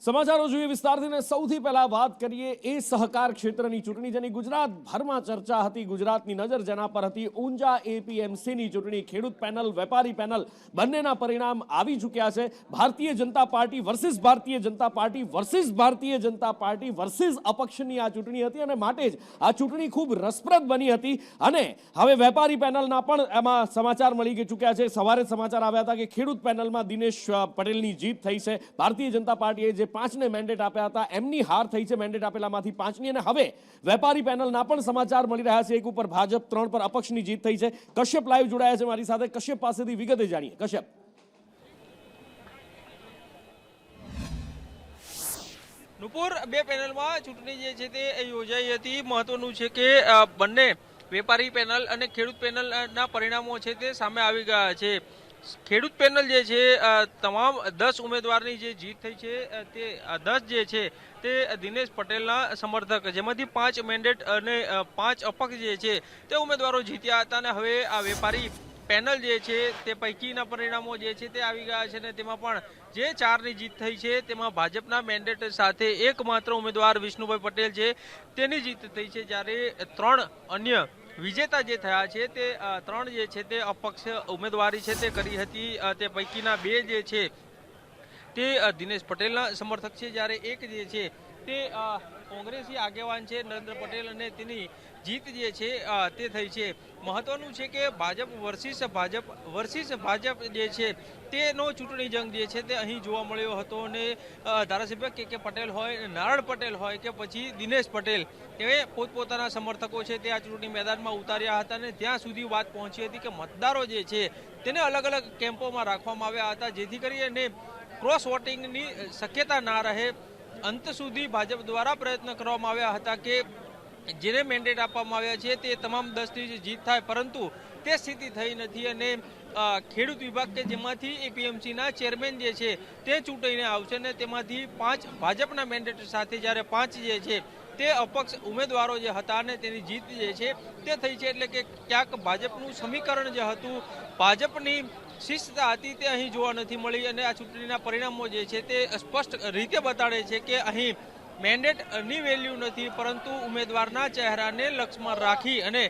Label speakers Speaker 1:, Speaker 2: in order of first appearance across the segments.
Speaker 1: સમાચારો જોઈએ વિસ્તારથી ને સૌથી પહેલા વાત કરીએ એ સહકાર ક્ષેત્રની ચૂંટણી જેની ગુજરાતભરમાં ચર્ચા હતી। ગુજરાતની નજર જેના પર હતી ઊંઝા એપીએમસીની ચૂંટણી। ખેડૂત પેનલ વેપારી પેનલ બંનેના પરિણામ આવી ચૂક્યા છે। Bharatiya Janata party versus Bharatiya Janata party versus Bharatiya Janata party versus અપક્ષની આ ચૂંટણી હતી અને માટે જ આ ચૂંટણી ખૂબ રસપ્રદ બની હતી। અને હવે વેપારી પેનલના પણ એમાં સમાચાર મળી ચૂક્યા છે। સવારે સમાચાર આવ્યા હતા કે ખેડૂત પેનલમાં દિનેશ પટેલની જીત થઈ છે। ભારતીય જનતા પાર્ટીએ જે 5 ને મેન્ડેટ આપ્યા હતા એમની હાર થઈ છે મેન્ડેટ આપેલામાંથી 5 ની। અને હવે વેપારી પેનલના પણ સમાચાર મળી રહ્યા છે। એક ઉપર ભાજપ 3 પર અપક્ષની જીત થઈ છે। કશ્યપ લાઈવ જોડાયા છે મારી સાથે। કશ્યપ પાસેથી વિગતે જાણીએ। કશ્યપ,
Speaker 2: નુપુર, બે પેનલમાં ચૂંટણી જે છે તે યોજાઈ હતી। મહત્વનું છે કે બંને વેપારી પેનલ અને ખેડૂત પેનલના પરિણામો છે તે સામે આવી ગયા છે। ખેડૂત પેનલ જે છે તમામ 10 ઉમેદવારની જે જીત થઈ છે તે 10 જે છે તે દિનેશ પટેલના સમર્થક, જેમાંથી 5 મેન્ડેટ અને 5 અપક્ષ જે છે તે ઉમેદવારો જીત્યા હતા। અને હવે આ વેપારી પેનલ જે છે તે પૈકીના પરિણામો જે છે તે આવી ગયા છે। અને તેમાં પણ જે 4ની જીત થઈ છે તેમાં ભાજપના મેન્ડેટ સાથે એકમાત્ર ઉમેદવાર વિષ્ણુભાઈ પટેલ છે તેની જીત થઈ છે, જ્યારે 3 અન્ય વિજેતા જે થયા છે તે 3 જે છે તે અપક્ષ ઉમેદવારી છે તે કરી હતી। તે પૈકીના 2 જે છે તે દિનેશ પટેલના સમર્થક છે, જ્યારે એક જે છે તે કોંગ્રેસી આગેવાન છે નરેન્દ્ર પટેલ અને તેની જીત જે છે તે થઈ છે। મહત્વનું છે કે ભાજપ વર્સિસ ભાજપ જે છે તેનો ચૂંટણી જંગ જે છે તે અહીં જોવા મળ્યો હતો। અને ધારાસભ્ય કે પટેલ હોય, નારણ પટેલ હોય કે પછી દિનેશ પટેલ, તે પોતપોતાના સમર્થકો છે તે આ ચૂંટણી મેદાનમાં ઉતાર્યા હતા। અને ત્યાં સુધી વાત પહોંચી હતી કે મતદારો જે છે તેને અલગ અલગ કેમ્પોમાં રાખવામાં આવ્યા હતા, જેથી કરીને ક્રોસ વોટિંગની શક્યતા ના રહે। અંત સુધી ભાજપ દ્વારા પ્રયત્ન કરવામાં આવ્યા હતા કે જેને મેન્ડેટ આપવામાં આવ્યા છે તે તમામ 10ની જીત થાય, પરંતુ તે સ્થિતિ થઈ નથી। અને ખેડૂત વિભાગ કે જેમાંથી એપીએમસીના ચેરમેન જે છે તે ચૂંટાઈને આવશે અને તેમાંથી 5 ભાજપના મેન્ડેટ સાથે, જ્યારે 5 જે છે તે અપક્ષ ઉમેદવારો જે હતા અને તેની જીત જે છે તે થઈ છે। એટલે કે ક્યાંક ભાજપનું સમીકરણ જે હતું, ભાજપની શિસ્તતા હતી તે અહીં જોવા નથી મળી। અને આ ચૂંટણીના પરિણામો જે છે તે સ્પષ્ટ રીતે બતાડે છે કે અહીં મેન્ડેટની વેલ્યુ નથી, પરંતુ ઉમેદવારના ચહેરાને લક્ષમાં રાખી અને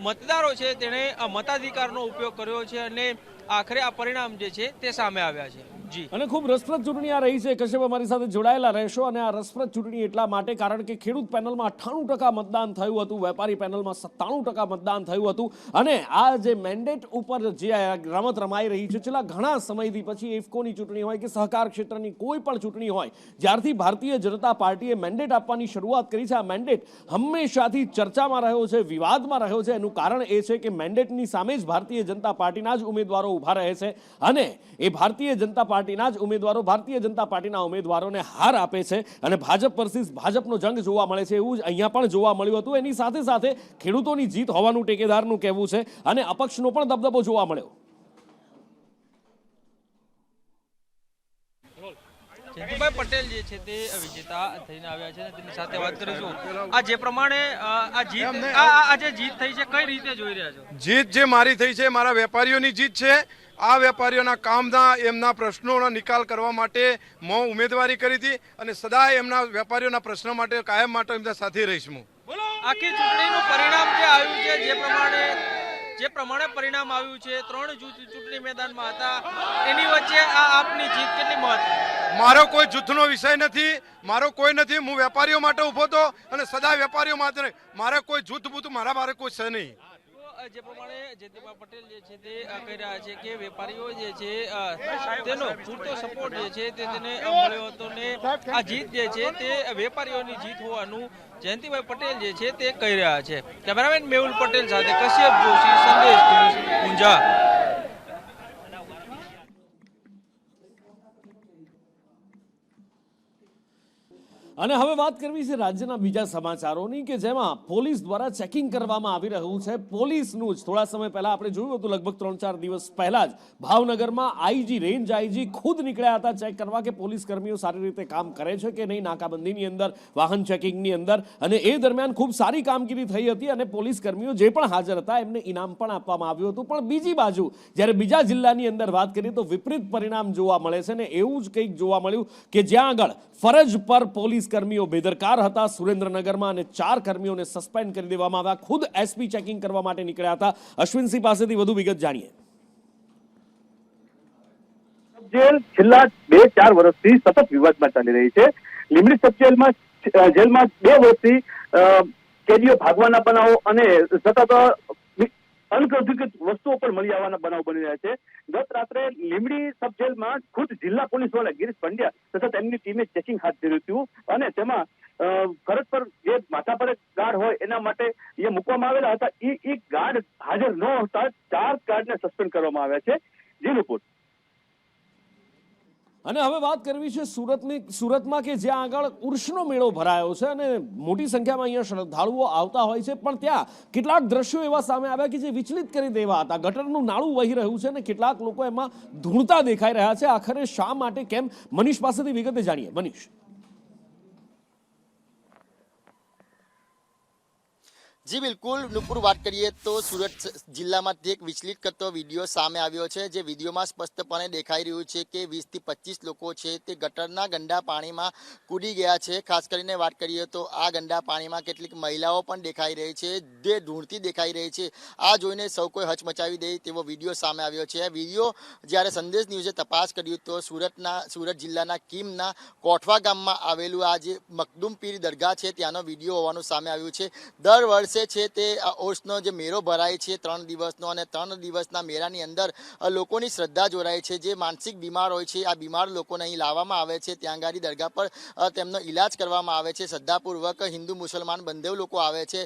Speaker 2: મતદારો છે તેણે મતાધિકારનો ઉપયોગ કર્યો છે અને આખરે આ પરિણામ જે છે તે સામે આવ્યા છે। જી,
Speaker 1: અને ખૂબ રસપ્રદ ચૂંટણી આ રહી છે। કશ્યપ, અમારી સાથે જોડાયેલા રહેશો। અને આ રસપ્રદ ચૂંટણી એટલા માટે કારણ કે ખેડૂત પેનલમાં 98% મતદાન થયું હતું, વેપારી પેનલમાં 97% મતદાન થયું હતું। અને આ જે મેન્ડેટ ઉપર જે રમત રમાઈ રહી છે છેલ્લા ઘણા સમયથી, પછી ઇફકોની ચૂંટણી હોય કે સહકાર ક્ષેત્રની કોઈ પણ ચૂંટણી હોય, જ્યારથી ભારતીય જનતા પાર્ટીએ મેન્ડેટ આપવાની શરૂઆત કરી છે, આ મેન્ડેટ હંમેશાથી ચર્ચામાં રહ્યો છે, વિવાદમાં રહ્યો છે। એનું કારણ એ છે કે મેન્ડેટની સામે જ ભારતીય જનતા પાર્ટીના જ ઉમેદવારો ઊભા રહે છે અને એ ભારતીય જનતા પાર્ટીના જ ઉમેદવારો ભારતીય જનતા પાર્ટીના ઉમેદવારોને હાર આપે છે અને ભાજપ વર્સિસ ભાજપનો જંગ જોવા મળે છે। એવું જ અહીંયા પણ જોવા મળ્યું હતું। એની સાથે સાથે ખેડૂતોની જીત હોવાનું ટેકેદારનું કહેવું છે અને અપક્ષનો પણ દબદબો જોવા મળ્યો।
Speaker 2: જયંતિભાઈ પટેલ જે છે તે વિજેતા થઈને આવ્યા છે અને તેની સાથે વાત કરીશું। આ જે પ્રમાણે આ જે જીત થઈ છે કઈ રીતે જોઈ રહ્યા છો?
Speaker 3: જીત જે મારી થઈ છે મારા વેપારીઓની જીત છે। આ વેપારીઓના કામના, એમના પ્રશ્નોનો નિકાલ કરવા માટે હું ઉમેદવારી કરી હતી અને સદાય એમના વેપારીઓના પ્રશ્નો માટે કાયમ માટે એમના સાથે રહીશ। હું
Speaker 2: આખી ચૂંટણીનું પરિણામ જે આવ્યું છે, જે પ્રમાણે પરિણામ આવ્યું છે, 3 ચૂંટણી મેદાનમાં હતા, એની વચ્ચે આ આપની જીત કેટલી મહત્વની?
Speaker 3: મારો કોઈ જૂથનો વિષય નથી, મારો કોઈ નથી। હું વેપારીઓ માટે ઊભો હતો અને સદાય વેપારીઓ માટે। મારે કોઈ જૂથ બૂથ મારે કોઈ છે નહીં।
Speaker 2: જે પ્રમાણે જયંતિભાઈ પટેલ જે છે તે કહી રહ્યા છે કે વેપારીઓ જે છે તેનો પૂરતો સપોર્ટ જે છે તે તેને મળ્યો હતો ને આ જીત જે છે તે વેપારીઓની જીત હોવાનું જયંતિભાઈ પટેલ જે છે તે કહી રહ્યા છે। કેમેરામેન મેહુલ પટેલ સાથે કશ્યપ જોશી, સંદેશ ન્યૂઝ, ઊંઝા।
Speaker 1: અને હવે વાત કરવી છે રાજ્યના બીજા સમાચારોની કે જેમાં પોલીસ દ્વારા ચેકિંગ કરવામાં આવી રહ્યું છે. પોલીસનું જ થોડા સમય પહેલા આપણે જોયું હતું, લગભગ 3-4 દિવસ પહેલા જ ભાવનગરમાં આઈજી, રેન્જ આઈજી ખુદ નીકળ્યા હતા ચેક કરવા કે પોલીસ કર્મીઓ સારી રીતે કામ કરે છે કે નહીં નાકાબંધીની અંદર, વાહન ચેકિંગની અંદર. અને એ દરમિયાન ખૂબ સારી કામગીરી થઈ હતી અને પોલીસ કર્મીઓ જે પણ હાજર હતા એમને ઇનામ પણ આપવામાં આવ્યું હતું. પણ બીજી બાજુ જ્યારે બીજા જિલ્લાની અંદર વાત કરીએ તો વિપરીત પરિણામ જોવા મળે છે ને એવું જ કંઈક જોવા મળ્યું કે જ્યાં આગળ ફરજ પર પોલીસ કર્મીઓ બેદરકાર હતા. સુરેન્દ્રનગરમાં અને 4 કર્મીઓને સસ્પેન્ડ કરી દેવામાં આવ્યા. ખુદ એસપી ચેકિંગ કરવા માટે નીકળ્યા હતા. અશ્વિનસિંહ પાસેથી વધુ વિગત જાણીએ.
Speaker 4: જેલ છેલ્લા 2-4 વર્ષથી સતત વિવાદમાં ચાલી રહી છે. લીંબડી સબ જેલમાં 2 વર્ષથી કેદીઓ ભાગવાના બનાવો અને સતત અનધિકૃત વસ્તુઓ પણ મળી આવવાના બનાવ બની રહ્યા છે. ગત રાત્રે લીંબડી સબ જેલમાં ખુદ જિલ્લા પોલીસ વડા ગિરીશ પંડ્યા તથા તેમની ટીમે ચેકિંગ હાથ ધર્યું હતું અને તેમાં ફરજ પર જે માથા પર ગાર્ડ હોય એના માટે એ મૂકવામાં આવેલા હતા. એ ગાર્ડ હાજર ન હોતા 4 ગાર્ડને સસ્પેન્ડ કરવામાં આવ્યા છે. જી રિપોર્ટ.
Speaker 1: અને હવે વાત કરવી છે સુરતમાં કે જ્યાં આગળ ઉર્ષનો મેળો ભરાયો છે અને મોટી સંખ્યામાં અહીંયા શ્રદ્ધાળુઓ આવતા હોય છે. પણ ત્યાં કેટલાક દ્રશ્યો એવા સામે આવ્યા કે જે વિચલિત કરી દેવા હતા. ગટરનું નાળું વહી રહ્યું છે અને કેટલાક લોકો એમાં ધૂળતા દેખાઈ રહ્યા છે. આખરે શા માટે, કેમ? મનીષ પાસેથી વિગતે જાણીએ. મનીષ.
Speaker 5: જી બિલકુલ નુપુર, વાત કરીએ તો સુરત જિલ્લામાંથી એક વિચલિત કરતો વિડીયો સામે આવ્યો છે. જે વિડીયોમાં સ્પષ્ટપણે દેખાઈ રહ્યું છે કે 20 થી 25 લોકો છે તે ગટરના ગંદા પાણીમાં કૂદી ગયા છે. ખાસ કરીને વાત કરીએ તો આ ગંદા પાણીમાં કેટલીક મહિલાઓ પણ દેખાઈ રહી છે જે ઢૂંઢતી દેખાઈ રહી છે. આ જોઈને સૌ કોઈ હચમચાવી દે તેવો વિડીયો સામે આવ્યો છે. આ વિડીયો જ્યારે સંદેશ ન્યૂઝે તપાસ કર્યું તો સુરત જિલ્લાના કીમના કોઠવા ગામમાં આવેલું આ જે મખદુમ પીર દરગાહ છે ત્યાંનો વિડીયો હોવાનું સામે આવ્યું છે. દર વર્ષે છે તે ઓર્સનો જે મેળો ભરાય છે 3 દિવસનો અને 3 દિવસના મેળાની અંદર લોકોની શ્રદ્ધા જોડાય છે. જે માનસિક બીમાર હોય છે આ બીમાર લોકોને અહીં લાવવામાં આવે છે. ત્યાં ગાડી દરગાહ પર તેમનો ઈલાજ કરવામાં આવે છે. શ્રદ્ધાપૂર્વક હિન્દુ મુસલમાન બંને લોકો આવે છે.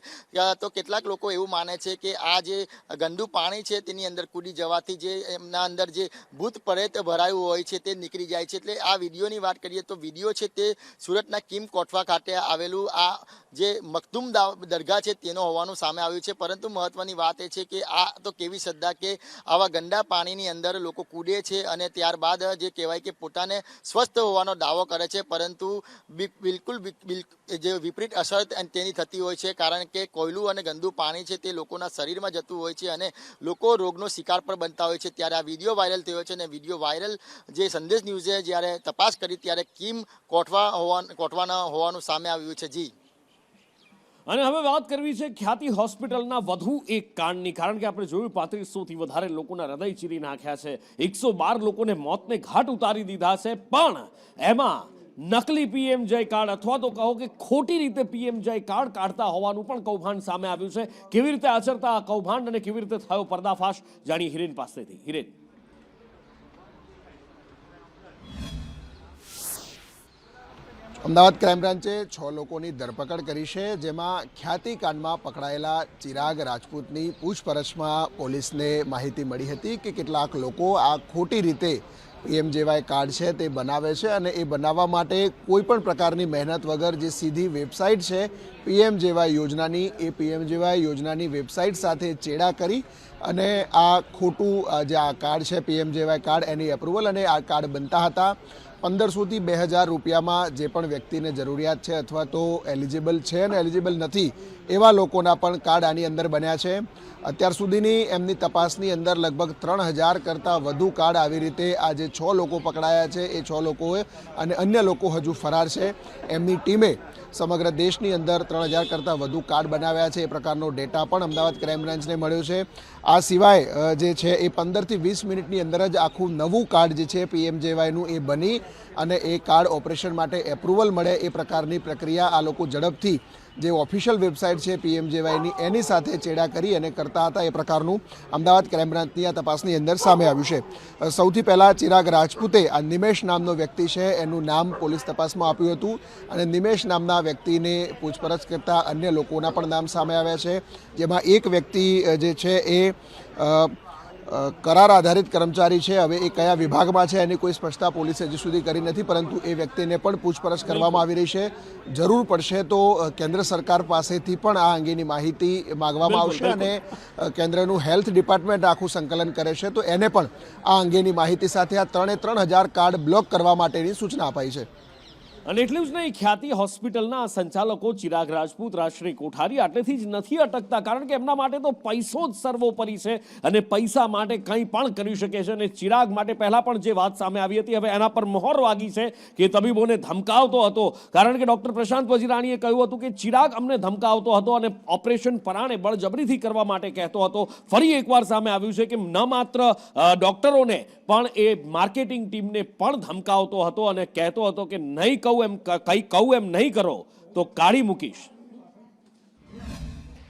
Speaker 5: તો કેટલાક લોકો એવું માને છે કે આ જે ગંદુ પાણી છે તેની અંદર કૂદી જવાથી જે એમના અંદર જે ભૂત પ્રેત ભરાયું હોય છે તે નીકળી જાય છે. એટલે આ વિડીયોની વાત કરીએ તો વિડીયો છે તે સુરતના કીમ કોઠવા ખાતે આવેલું આ જે મખદુમ દરગાહ છે તેનો હોવાનું સામે આવ્યું છે. પરંતુ મહત્વની વાત એ છે કે આ તો કેવી શ્રદ્ધા કે આવા ગંદા પાણીની અંદર લોકો કૂદે છે અને ત્યારબાદ જે કહેવાય કે પોતાને સ્વસ્થ હોવાનો દાવો કરે છે. પરંતુ બિલકુલ જે વિપરીત અસર તેની થતી હોય છે. કારણ કે કોયલું અને ગંદુ પાણી છે તે લોકોના શરીરમાં જતું હોય છે અને લોકો રોગનો શિકાર પણ બનતા હોય છે. ત્યારે આ વિડીયો વાયરલ થયો છે અને વિડીયો વાયરલ જે સંદેશ ન્યૂઝે જ્યારે તપાસ કરી ત્યારે કીમ કોઠવાના હોવાનું સામે આવ્યું છે. જી.
Speaker 1: અને હવે વાત કરવી છે ખ્યાતિ હોસ્પિટલના વધુ એક કાંડની. કારણ કે આપણે જોયું 3500થી વધારે લોકોના હૃદય ચીરી નાખ્યા છે. 112 લોકોને મોતને ઘાટ ઉતારી દીધા છે. પણ એમાં નકલી પીએમજય કાર્ડ અથવા તો કહો કે ખોટી રીતે પીએમજય કાર્ડ કાઢતા હોવાનું પણ કૌભાંડ સામે આવ્યું છે. કેવી રીતે આચરતા આ કૌભાંડ અને કેવી રીતે થયો પર્દાફાશ, જાણીએ હિરેન પાસેથી. હિરેન.
Speaker 6: અમદાવાદ ક્રાઇમ બ્રાન્ચે 6 લોકોની ધરપકડ કરી છે. જેમાં ખ્યાતિ કાંડમાં પકડાયેલા ચિરાગ રાજપૂતની પૂછપરછમાં પોલીસને માહિતી મળી હતી કે કેટલાક લોકો આ ખોટી રીતે પીએમજેવાય કાર્ડ છે તે બનાવે છે અને એ બનાવવા માટે કોઈ પણ પ્રકારની મહેનત વગર જે સીધી વેબસાઇટ છે પીએમજેવાય યોજનાની, એ પીએમજેવાય યોજનાની વેબસાઇટ સાથે ચેડા કરી અને આ ખોટું જે આ કાર્ડ છે પીએમજેવાય કાર્ડ એની એપ્રુવલ અને આ કાર્ડ બનતા હતા. 1500 થી 2000 રૂપિયામાં જે પણ વ્યક્તિને જરૂરિયાત છે અથવા તો એલિજિબલ છે અને એલિજિબલ નથી એવા લોકોના પણ કાર્ડ આની અંદર બન્યા છે. અત્યાર સુધીની એમની તપાસની અંદર લગભગ 3000 કરતાં વધુ કાર્ડ આવી રીતે આ જે 6 લોકો પકડાયા છે એ 6 લોકોએ અને અન્ય લોકો હજુ ફરાર છે. એમની ટીમે સમગ્ર દેશની અંદર 3000 કરતાં વધુ કાર્ડ બનાવ્યા છે. એ પ્રકારનો ડેટા પણ અમદાવાદ ક્રાઇમ બ્રાન્ચને મળ્યો છે. આ સિવાય જે છે એ 15 થી 20 મિનિટની અંદર જ આખું નવું કાર્ડ જે છે પીએમજેવાયનું એ બની અને એ કાર્ડ ઓપરેશન માટે એપ્રુવલ મળે એ પ્રકારની પ્રક્રિયા આ લોકો ઝડપથી જે ઓફિશિયલ વેબસાઇટ છે પીએમજેવાયની એની સાથે ચેડા કરી અને કરતા હતા. એ પ્રકારનું અમદાવાદ ક્રાઇમ બ્રાન્ચની આ તપાસની અંદર સામે આવ્યું છે. સૌથી પહેલાં ચિરાગ રાજપૂતે આ નિમેશ નામનો વ્યક્તિ છે એનું નામ પોલીસ તપાસમાં આપ્યું હતું અને નિમેશ નામના વ્યક્તિને પૂછપરછ કરતા અન્ય લોકોના પણ નામ સામે આવ્યા છે. જેમાં એક વ્યક્તિ જે છે એ કરાર આધારિત કર્મચારી છે. હવે એ કયા વિભાગમાં છે એની કોઈ સ્પષ્ટતા પોલીસે હજી સુધી કરી નથી, પરંતુ એ વ્યક્તિને પણ પૂછપરછ કરવામાં આવી રહી છે. જરૂર પડશે તો કેન્દ્ર સરકાર પાસેથી પણ આ અંગેની માહિતી માંગવામાં આવશે અને કેન્દ્રનું હેલ્થ ડિપાર્ટમેન્ટ આખું સંકલન કરે છે તો એને પણ આ અંગેની માહિતી સાથે આ 3,000 કાર્ડ બ્લોક કરવા માટેની સૂચના અપાઈ છે.
Speaker 1: અને એટલું જ નહીં, ખ્યાતિ હોસ્પિટલના સંચાલકો ચિરાગ રાજપૂત, રાજશ્રી કોઠારી આટલેથી જ નથી અટકતા, કારણ કે એમના માટે તો પૈસો જ સર્વોપરી છે અને પૈસા માટે કંઈ પણ કરી શકે છે. અને ચિરાગ માટે પહેલા પણ જે વાત સામે આવી હતી, હવે એના પર મહોર વાગી છે કે તબીબોને ધમકાવતો હતો, કારણ કે ડોક્ટર પ્રશાંત વજીરાણીએ કહ્યું હતું કે ચિરાગ અમને ધમકાવતો હતો અને ઓપરેશન પરાણે બળજબરીથી કરવા માટે કહેતો હતો. ફરી એકવાર સામે આવ્યું છે કે ન માત્ર ડોક્ટરોને પણ એ માર્કેટિંગ ટીમને પણ ધમકાવતો હતો અને કહેતો હતો કે નહીં કહું એમ નહીં કરો તો કાઢી મૂકીશ.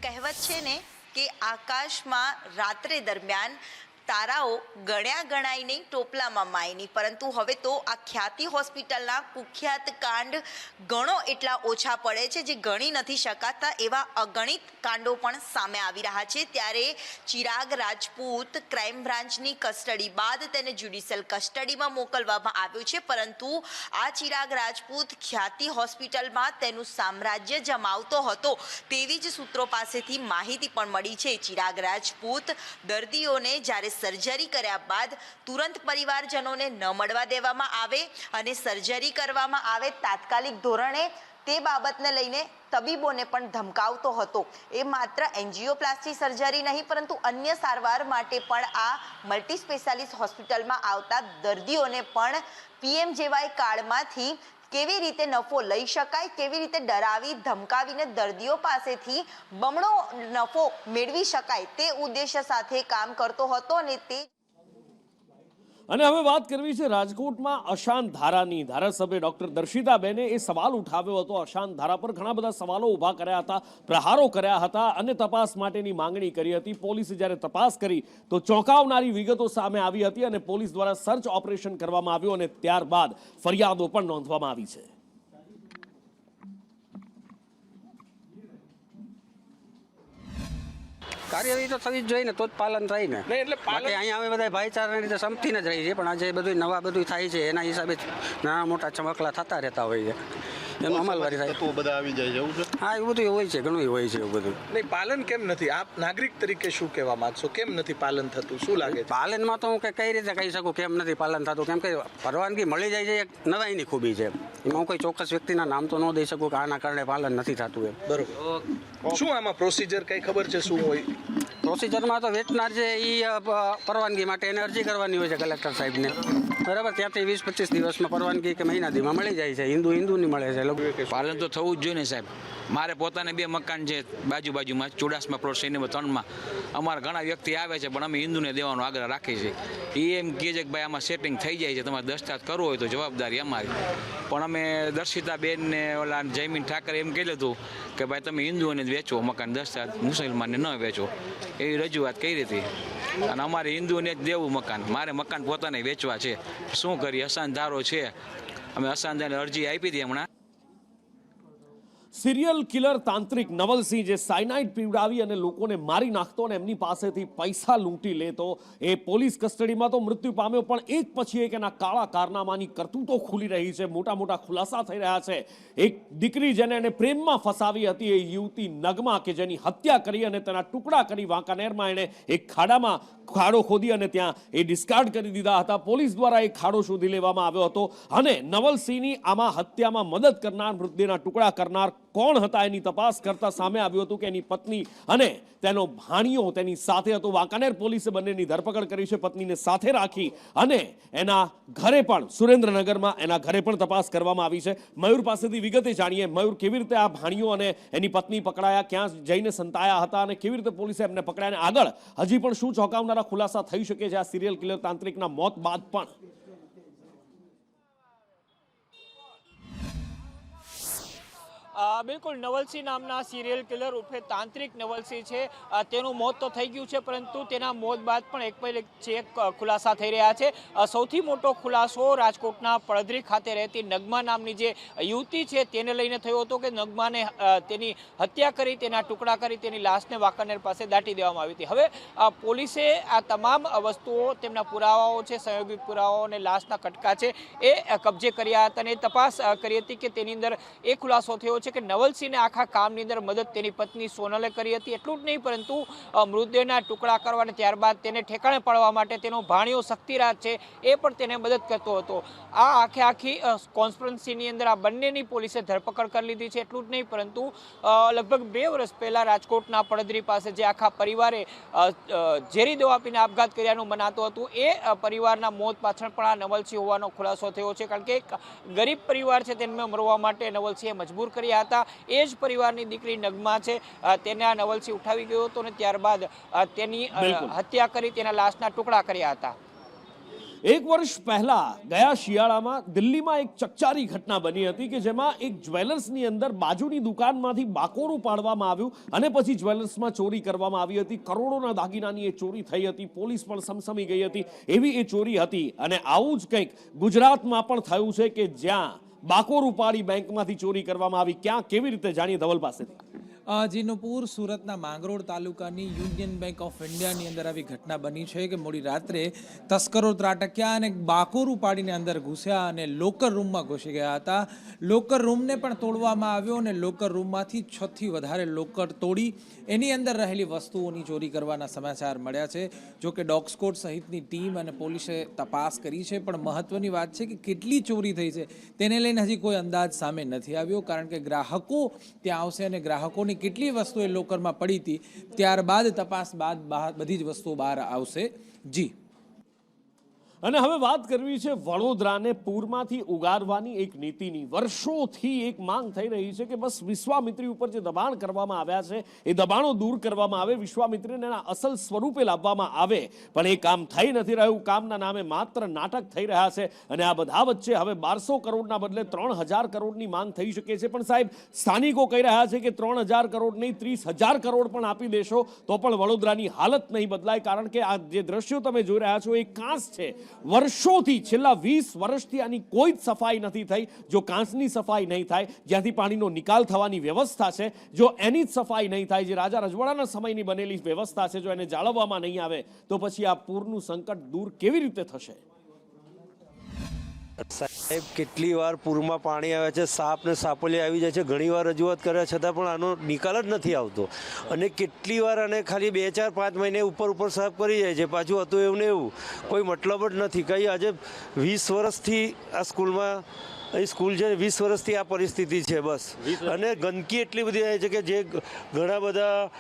Speaker 7: કહેવત છે ને કે આકાશમાં રાત્રે દરમિયાન તારાઓ ગણ્યા ગણાય નહીં, ટોપલામાં માય નહીં, પરંતુ હવે તો આ ખ્યાતિ હોસ્પિટલના કુખ્યાત કાંડ ગણો એટલા ઓછા પડે છે જે ગણી નથી શકાતા એવા અગણિત કાંડો પણ સામે આવી રહ્યા છે. ત્યારે ચિરાગ રાજપૂત ક્રાઇમ બ્રાન્ચની કસ્ટડી બાદ તેને જ્યુડિશિયલ કસ્ટડીમાં મોકલવામાં આવ્યો છે, પરંતુ આ ચિરાગ રાજપૂત ખ્યાતિ હોસ્પિટલમાં તેનું સામ્રાજ્ય જમાવતો હતો તેવી જ સૂત્રો પાસેથી માહિતી પણ મળી છે. ચિરાગ રાજપૂત દર્દીઓને જ્યારે સર્જરી કર્યા બાદ તુરંત પરિવારજનોને ન મળવા દેવામાં આવે અને સર્જરી કરવામાં આવે તાત્કાલિક ધોરણે તે બાબતને લઈને તબીબોને પણ ધમકાવતો હતો. એ માત્ર એન્જિયોપ્લાસ્ટી સર્જરી નહીં પરંતુ અન્ય સારવાર માટે પણ આ મલ્ટી સ્પેશિયાલિસ્ટ હોસ્પિટલમાં આવતા દર્દીઓને પણ PMJY કાર્ડમાંથી કેવી રીતે નફો લઈ શકાય, કેવી રીતે ડરાવી ધમકાવીને દર્દીઓ પાસેથી બમણો નફો મેળવી શકાય તે ઉદ્દેશ્ય સાથે કામ કરતો હતો.
Speaker 1: અને હવે વાત કરવી છે રાજકોટમાં અશાંત ધારાની. ધારાસભ્ય ડોક્ટર દર્શિતાબેને એ સવાલ ઉઠાવ્યો હતો. અશાંત ધારા પર ઘણા બધા સવાલો ઊભા કર્યા હતા, પ્રહારો કર્યા હતા અને તપાસ માટેની માંગણી કરી હતી. પોલીસે જ્યારે તપાસ કરી તો ચોંકાવનારી વિગતો સામે આવી હતી અને પોલીસ દ્વારા સર્ચ ઓપરેશન કરવામાં આવ્યું અને ત્યારબાદ ફરિયાદો પણ નોંધવામાં આવી છે.
Speaker 8: કાર્યવાહી તો થવી જ જોઈએ ને, તો જ પાલન થાય ને.
Speaker 2: એટલે
Speaker 8: બાકી અહીંયા અમે બધા ભાઈચારાની રીતે સંપીને જ રહી છે, પણ આજે બધું નવા બધું થાય છે એના હિસાબે નાના મોટા ચમકલા થતા રહેતા હોય છે, એનું અમલવારી થાય તો બધા આવી જાય છે. એવું છે? હા, એવું બધું હોય છે, ઘણું હોય છે એવું બધું.
Speaker 9: નહીં, પાલન કેમ નથી? આપ નાગરિક તરીકે શું કહેવા માંગશો? કેમ નથી પાલન થતું? શું લાગે છે?
Speaker 8: પાલનમાં તો હું કઈ રીતે કહી શકું કેમ નથી પાલન થતું, કેમ કે પરવાનગી મળી જાય છે એક નવાઈની ખૂબી છે. એમાં હું કોઈ ચોક્કસ વ્યક્તિના નામ તો ન દઈ શકું કે આના કારણે પાલન નથી થતું એમ.
Speaker 9: બરોબર. શું આમાં પ્રોસિજર કઈ ખબર છે શું હોય?
Speaker 8: પ્રોસિજરમાં તો વેચનાર છે એ પરવાનગી માટે એને અરજી કરવાની હોય છે કલેક્ટર સાહેબને, બરાબર. ત્યાંથી 20-25 દિવસમાં પરવાનગી કે મહિના દીમાં મળી જાય છે. હિન્દુની મળે છે.
Speaker 10: પાલન તો થવું જ જોઈએ ને સાહેબ. મારે પોતાને 2 મકાન છે બાજુમાં, ચુડાસમા પ્લોટ સિનેમા 3માં. અમારા ઘણા વ્યક્તિ આવે છે પણ અમે હિન્દુને દેવાનો આગ્રહ રાખીએ છીએ. એ એમ કહે છે કે ભાઈ આમાં સેટિંગ થઈ જાય છે, તમારે દસ્તાવેજ કરવો હોય તો જવાબદારી અમારી. પણ અમે દર્શિતાબેનને ઓલા જયમીન ઠાકરે એમ કહી લીધું કે ભાઈ તમે હિન્દુઓને જ વેચો મકાન, દસ્તાવેજ મુસલમાનને ન વેચો, એવી રજૂઆત કરી હતી. અને અમારે હિન્દુઓને જ દેવું મકાન, મારે મકાન પોતાને વેચવા છે. શું કરીએ? અસાન ધારો છે, અમે અસાન અરજી આપી હતી હમણાં.
Speaker 1: સિરિયલ કિલર તાંત્રિક નવલસિંહ જે સાયનાઇડ પીવડાવી અને લોકોને મારી નાખતો અને એમની પાસેથી પૈસા લૂંટી લેતો, એ પોલીસ કસ્ટડીમાં તો મૃત્યુ પામ્યો, પણ એક પછી એક એના કાળા કારનામાની કરતૂતો ખુલી રહી છે. મોટા મોટા ખુલાસા થઈ રહ્યા છે. એક દીકરી જેને એને પ્રેમમાં ફસાવી હતી, એ યુવતી નગમા કે જેની હત્યા કરી અને તેના ટુકડા કરી વાંકાનેરમાં એણે એક ખાડો ખોદી અને ત્યાં એ ડિસ્કાર્ડ કરી દીધા હતા. પોલીસ દ્વારા એ ખાડો શોધી લેવામાં આવ્યો હતો અને નવલસિંહની આમાં હત્યામાં મદદ કરનાર, મૃતદેહના ટુકડા કરનાર કોણ હતા એની તપાસ કરતા સામે આવ્યું હતું કે એની પત્ની અને તેનો ભાણિયો તેની સાથે હતો. વાંકાનેર પોલીસે બંનેની ધરપકડ કરી છે, પત્નીને સાથે રાખી અને એના ઘરે પણ સુરેન્દ્રનગરમાં એના ઘરે પણ તપાસ કરવામાં આવી છે. મયુર પાસેથી વિગતે જાણીએ. મયુર, કેવી રીતે આ ભાણિયો અને એની પત્ની પકડાયા, ક્યાં જઈને સંતાયા હતા અને કેવી રીતે પોલીસે એમને પકડાયા, અને આગળ હજી પણ શું ચોંકાવનારા ખુલાસા થઈ શકે છે આ સિરિયલ કિલર તાંત્રિકના મોત બાદ પણ?
Speaker 11: બિલકુલ નવલસિંહ નામના સિરિયલ કિલર ઉર્ફે તાંત્રિક નવલસિંહ છે તેનું મોત તો થઈ ગયું છે, પરંતુ તેના મોત બાદ પણ એક પછી એક ખુલાસા થઈ રહ્યા છે. સૌથી મોટો ખુલાસો રાજકોટના પડદરી ખાતે રહેતી નગમા નામની જે યુવતી છે તેને લઈને થયો હતો કે નગમાને તેની હત્યા કરી, તેના ટુકડા કરી, તેની લાશને વાંકાનેર પાસે દાટી દેવામાં આવી હતી. હવે પોલીસે આ તમામ વસ્તુઓ, તેમના પુરાવાઓ છે, સંયોગી પુરાવાઓ અને લાશના કટકા છે એ કબજે કર્યા હતા અને તપાસ કરી હતી કે તેની અંદર એ ખુલાસો થયો છે કે નવલસિંહને આખા કામની અંદર મદદ તેની પત્ની સોનલે કરી હતી. એટલું જ નહીં, પરંતુ મૃતદેહના ટુકડા કરવા અને ત્યારબાદ તેને ઠેકાણે પાડવા માટે તેનો ભાણિયો શક્તિરાજ છે એ પણ તેને મદદ કરતો હતો. આ આખી કોન્સ્પિરન્સીની અંદર આ બંનેની પોલીસે ધરપકડ કરી લીધી છે. એટલું જ નહીં, પરંતુ લગભગ 2 વર્ષ પહેલા રાજકોટના પડદરી પાસે જે આખા પરિવારે ઝેરી દવા પીને આપઘાત કર્યાનું મનાતું હતું, એ પરિવારના મોત પાછળ પણ આ નવલસિંહ હોવાનો ખુલાસો થયો છે. કારણ કે એક ગરીબ પરિવાર છે તેને મરવા માટે નવલસિંહે મજબૂર કર્યા હતા. એ જ પરિવારની દીકરી નગમા છે, તેને આ નવલસિંહ ઉઠાવી ગયો હતો અને ત્યારબાદ તેની હત્યા કરી, તેના લાશના ટુકડા કર્યા હતા.
Speaker 1: 1 વર્ષ પહેલા ગયા શિયાળામાં દિલ્હીમાં એક ચકચારી ઘટના બની હતી કે જેમાં એક જ્વેલર્સની અંદર બાજુની દુકાનમાંથી બાકોરું પાડવામાં આવ્યું અને પછી જ્વેલર્સમાં ચોરી કરવામાં આવી હતી. કરોડોના દાગીનાની એ ચોરી થઈ હતી. પોલીસ પણ સમસમી ગઈ હતી. એવી એ ચોરી હતી. અને આવું જ કંઈક ગુજરાતમાં પણ થયું છે કે જ્યાં બાકોરું પાડી બેંકમાંથી ચોરી કરવામાં આવી. ક્યાં, કેવી રીતે, જાણીએ ધવલ પાસેથી.
Speaker 12: જી સુરતના માંગરોળ તાલુકાની યુનિયન બેંક ઓફ ઇન્ડિયાની અંદર આવી ઘટના બની છે કે મોડી રાત્રે તસ્કરો ત્રાટક્યા અને બાકોરું પાડીને અંદર ઘૂસ્યા અને લોકર રૂમમાં ઘૂસી ગયા હતા. લોકર રૂમને પણ તોડવામાં આવ્યો અને લોકર રૂમમાંથી 6 થી વધારે લોકર તોડી એની અંદર રહેલી વસ્તુઓની ચોરી કરવાના સમાચાર મળ્યા છે. જો કે ડોગ સ્કોડ સહિતની ટીમ અને પોલીસે તપાસ કરી છે, પણ મહત્વની વાત છે કે કેટલી ચોરી થઈ છે તેને લઈને હજી કોઈ અંદાજ સામે નથી આવ્યો. કારણ કે ગ્રાહકો ત્યાં આવશે અને ગ્રાહકોની કેટલી વસ્તુ એ લોકરમાં પડી હતી ત્યારબાદ તપાસ બાદ બધી જ વસ્તુઓ બહાર આવશે. જી,
Speaker 1: અને હવે વાત કરવી છે વડોદરાને પૂરમાંથી ઉગારવાની એક નીતિની. વર્ષોથી એક માંગ થઈ રહી છે કે બસ વિશ્વામિત્રી ઉપર જે દબાણ કરવામાં આવ્યા છે એ દબાણો દૂર કરવામાં આવે, વિશ્વામિત્રીને એના અસલ સ્વરૂપે લાવવામાં આવે. પણ એ કામ થઈ નથી રહ્યું. કામના નામે માત્ર નાટક થઈ રહ્યા છે. અને આ બધા વચ્ચે હવે 1200 કરોડના બદલે 3000 કરોડની માંગ થઈ શકે છે. પણ સાહેબ, સ્થાનિકો કહી રહ્યા છે કે 3000 કરોડ નહીં, 30,000 કરોડ પણ આપી દેશો તો પણ વડોદરાની હાલત નહીં બદલાય. કારણ કે આ જે દ્રશ્યો તમે જોઈ રહ્યા છો એ કાંસ છે. વર્ષોથી, છેલ્લા 20 વર્ષથી આની કોઈ જ સફાઈ નથી થઈ. જો કાંસની સફાઈ નહીં થાય, જ્યાંથી પાણીનો નિકાલ થવાની વ્યવસ્થા છે, જો એની જ સફાઈ નહીં થાય, જે રાજા રજવાડાના સમયની બનેલી વ્યવસ્થા છે, જો એને જાળવવામાં નહીં આવે તો પછી આ પૂરનું સંકટ દૂર કેવી રીતે થશે?
Speaker 13: સાહેબ, કેટલી વાર પૂરમાં પાણી આવે છે, સાપ ને સાપોલી આવી જાય છે. ઘણી વાર રજૂઆત કર્યા છતાં પણ આનો નિકાલ જ નથી આવતો. અને કેટલી વાર આને ખાલી 2, 4, 5 મહિને ઉપર સાફ કરી જાય છે. પાછું હતું એવું ને એવું, કોઈ મતલબ જ નથી કંઈ. આજે 20 વર્ષથી આ સ્કૂલમાં, અહીં સ્કૂલ છે 20 વર્ષથી આ પરિસ્થિતિ છે બસ. અને ગંદકી એટલી બધી આવે છે કે જે ઘણા બધા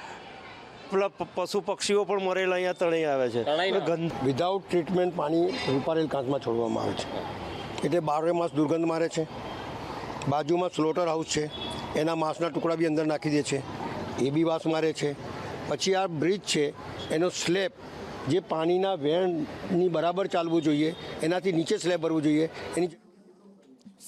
Speaker 13: પેલા પશુ પક્ષીઓ પણ મરેલા અહીંયા તણાઈ આવે છે.
Speaker 14: વિધાઉટ ટ્રીટમેન્ટ પાણી રૂપારેલ કાંચમાં છોડવામાં આવે છે, એટલે 12 માસ દુર્ગંધ મારે છે. બાજુમાં સ્લોટર હાઉસ છે, એના માંસના ટુકડા બી અંદર નાખી દે છે, એ બી વાસ મારે છે. પછી આ બ્રિજ છે, એનો સ્લેબ જે પાણીના વેણની બરાબર ચાલવું જોઈએ, એનાથી નીચે સ્લેબ ભરવું જોઈએ. એની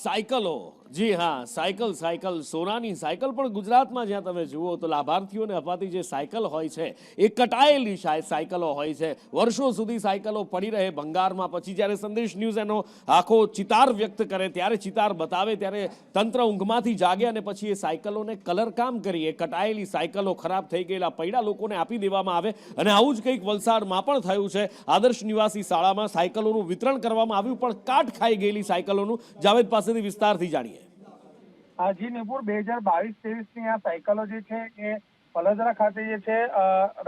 Speaker 1: સાયકલો, જી હા, સાયકલ, સોનાની સાયકલ પણ ગુજરાતમાં જ્યાં તમે જુઓ તો લાભાર્થીઓને અપાતી જે સાયકલ હોય છે એ કટાયેલી સાયકલો હોય છે. વર્ષો સુધી સાયકલો પડી રહે ભંગારમાં. પછી જ્યારે સંદેશ ન્યૂઝ એનો આખો ચિતાર વ્યક્ત કરે, ત્યારે ચિતાર બતાવે, ત્યારે તંત્ર ઊંઘમાંથી જાગે અને પછી એ સાયકલોને કલર કામ કરી, એ કટાયેલી સાયકલો, ખરાબ થઈ ગયેલા પૈડા લોકોને આપી દેવામાં આવે. અને આવું જ કંઈક વલસાડમાં પણ થયું છે. આદર્શ નિવાસી શાળામાં સાયકલોનું વિતરણ કરવામાં આવ્યું, પણ કાટ ખાઈ ગયેલી સાયકલોનું. જાવેદ પાસેથી વિસ્તારથી જાણીએ.
Speaker 15: જી નુપુર, 2022-23ની આ સાયકલો જે છે એ પલદરા ખાતે જે છે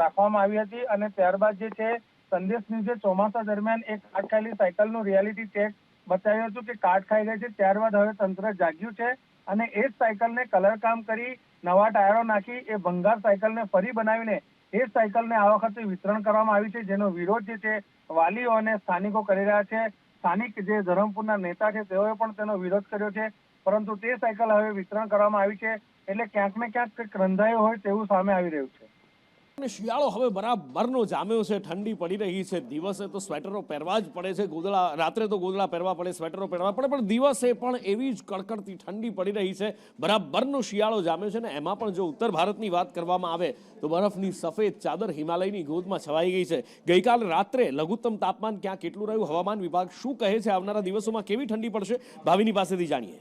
Speaker 15: રાખવામાં આવી હતી. અને ત્યારબાદ જે છે સંદેશ ન્યૂઝે ચોમાસા દરમિયાન એક કાટ ખાયેલી સાયકલનું રિયાલિટી ચેક બતાવ્યું હતું કે કાટ ખાઈ ગઈ છે. ત્યારબાદ હવે તંત્ર જાગ્યું છે અને એ જ સાયકલને કલર કામ કરી, નવા ટાયરો નાખી, એ ભંગાર સાયકલને ફરી બનાવીને એ જ સાયકલને આ વખતે વિતરણ કરવામાં આવી છે, જેનો વિરોધ જે છે વાલીઓ અને સ્થાનિકો કરી રહ્યા છે. સ્થાનિક જે ધરમપુરના નેતા છે તેઓએ પણ તેનો વિરોધ કર્યો છે, પરંતુ તે સાયકલ હવે વિતરણ કરવામાં આવી છે. એટલે ક્યાંક ને ક્યાંક કંઈક રંધાયું હોય તેવું સામે આવી રહ્યું છે.
Speaker 1: અને શિયાળો હવે બરાબરનો જામ્યો છે. ઠંડી પડી રહી છે. દિવસે તો સ્વેટરો પહેરવા જ પડે છે, રાત્રે તો ગોદડા પહેરવા પડે, સ્વેટરો પહેરવા પડે, પણ દિવસે પણ એવી જ કડકડતી ઠંડી પડી રહી છે. બરાબરનો શિયાળો જામ્યો છે. ને એમાં પણ જો ઉત્તર ભારતની વાત કરવામાં આવે તો બરફની સફેદ ચાદર હિમાલયની ગોદમાં છવાઈ ગઈ છે. ગઈકાલે રાત્રે લઘુત્તમ તાપમાન ક્યાં કેટલું રહ્યું, હવામાન વિભાગ શું કહે છે, આવનારા દિવસોમાં કેવી ઠંડી પડશે, ભાવિની પાસેથી જાણીએ.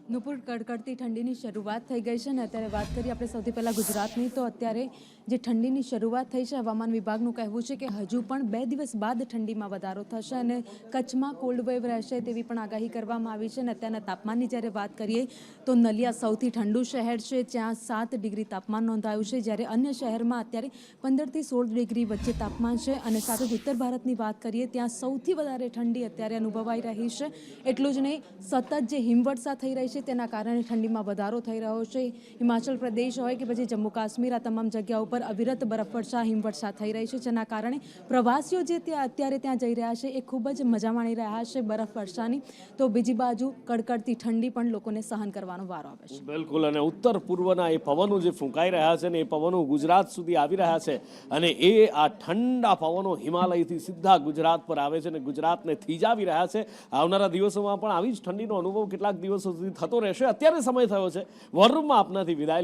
Speaker 16: નુપુર, કડકડતી ઠંડીની શરૂઆત થઈ ગઈ છે ને અત્યારે વાત કરીએ આપણે સૌથી પહેલાં ગુજરાતની, તો અત્યારે જે ઠંડીની શરૂઆત થઈ છે, હવામાન વિભાગનું કહેવું છે કે હજુ પણ 2 દિવસ બાદ ઠંડીમાં વધારો થશે અને કચ્છમાં કોલ્ડ વેવ રહેશે તેવી પણ આગાહી કરવામાં આવી છે. અને અત્યારના તાપમાનની જ્યારે વાત કરીએ તો નલિયા સૌથી ઠંડુ શહેર છે, જ્યાં 7 ડિગ્રી તાપમાન નોંધાયું છે, જ્યારે અન્ય શહેરમાં અત્યારે 15 થી 16 ડિગ્રી વચ્ચે તાપમાન છે. અને સાથે જ ઉત્તર ભારતની વાત કરીએ ત્યાં સૌથી વધારે ઠંડી અત્યારે અનુભવાઈ રહી છે. એટલું જ નહીં, સતત જે હિમવર્ષા થઈ રહી છે તેના કારણે ઠંડીમાં વધારો થઈ રહ્યો છે. હિમાચલ પ્રદેશ હોય કે પછી જમ્મુ કાશ્મીર, આ તમામ જગ્યાઓ પર અવિરત બરફવર્ષા, હિમવર્ષા થઈ રહી છે, જેના કારણે પ્રવાસીઓ જે અત્યારે ત્યાં જઈ રહ્યા છે એ ખૂબ જ મજા માણી રહ્યા છે બરફવર્ષાની. તો બીજી બાજુ કડકડતી ઠંડી પણ લોકોને સહન કરવાનો વારો આવે છે.
Speaker 1: બિલકુલ. અને ઉત્તર પૂર્વના એ પવનો જે ફૂંકાઈ રહ્યા છે ને એ પવનો ગુજરાત સુધી આવી રહ્યા છે અને એ આ ઠંડા પવનો હિમાલયથી સીધા ગુજરાત પર આવે છે અને ગુજરાતને થીજાવી રહ્યા છે. આવનારા દિવસોમાં પણ આવી જ ઠંડીનો અનુભવ કેટલાક દિવસો સુધી થતો રહેશે. અત્યારે સમય થયો છે વોર રૂમમાં આપનાથી વિદાય લેવા.